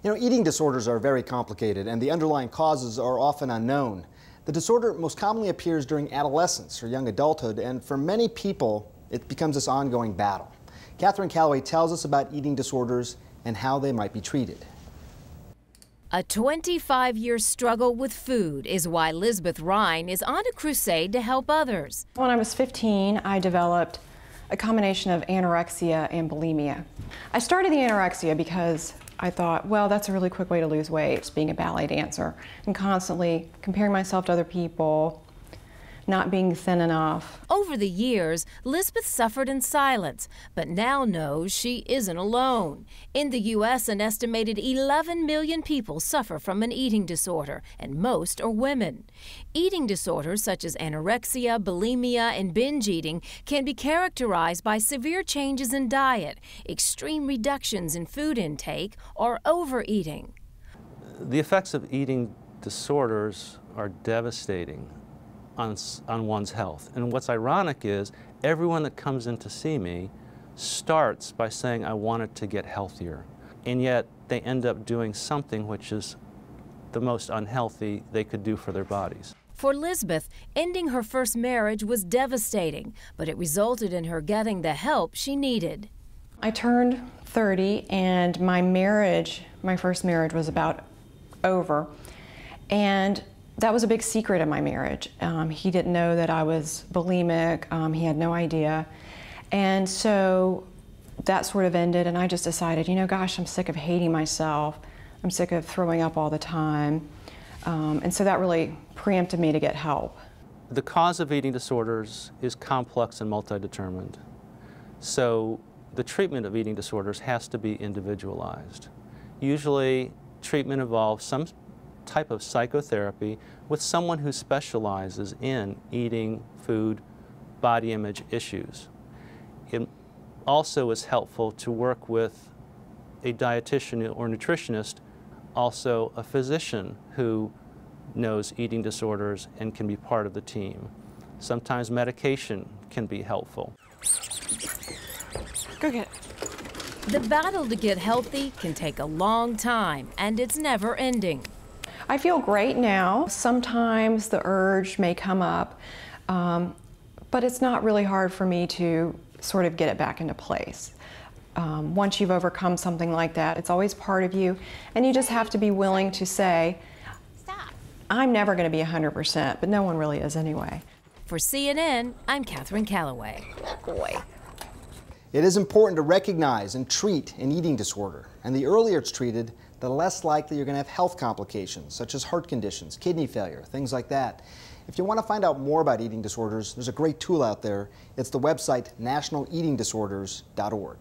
You know, eating disorders are very complicated and the underlying causes are often unknown. The disorder most commonly appears during adolescence or young adulthood, and for many people, it becomes this ongoing battle. Catherine Calloway tells us about eating disorders and how they might be treated. A 25-year struggle with food is why Lisbeth Rhine is on a crusade to help others. When I was 15, I developed a combination of anorexia and bulimia. I started the anorexia because I thought, well, that's a really quick way to lose weight, being a ballet dancer, and constantly comparing myself to other people, not being thin enough. Over the years, Lisbeth suffered in silence, but now knows she isn't alone. In the U.S., an estimated 11 million people suffer from an eating disorder, and most are women. Eating disorders such as anorexia, bulimia, and binge eating can be characterized by severe changes in diet, extreme reductions in food intake, or overeating. The effects of eating disorders are devastating on one's health. And what's ironic is everyone that comes in to see me starts by saying, I wanted to get healthier. And yet they end up doing something which is the most unhealthy they could do for their bodies. For Lisbeth, ending her first marriage was devastating, but it resulted in her getting the help she needed. I turned 30 and my first marriage was about over. And that was a big secret in my marriage. He didn't know that I was bulimic. He had no idea. And so that sort of ended, and I just decided, you know, gosh, I'm sick of hating myself. I'm sick of throwing up all the time. And so that really preempted me to get help. The cause of eating disorders is complex and multi-determined. So the treatment of eating disorders has to be individualized. Usually, treatment involves some type of psychotherapy with someone who specializes in eating, food, body image issues. It also is helpful to work with a dietitian or nutritionist, also a physician who knows eating disorders and can be part of the team. Sometimes medication can be helpful. Go get it. The battle to get healthy can take a long time, and it's never ending. I feel great now. Sometimes the urge may come up, but it's not really hard for me to sort of get it back into place. Once you've overcome something like that, it's always part of you, and you just have to be willing to say, stop. I'm never going to be 100%, but no one really is anyway. For CNN, I'm Catherine Calloway. Boy. It is important to recognize and treat an eating disorder, and the earlier it's treated, the less likely you're going to have health complications, such as heart conditions, kidney failure, things like that. If you want to find out more about eating disorders, there's a great tool out there. It's the website nationaleatingdisorders.org.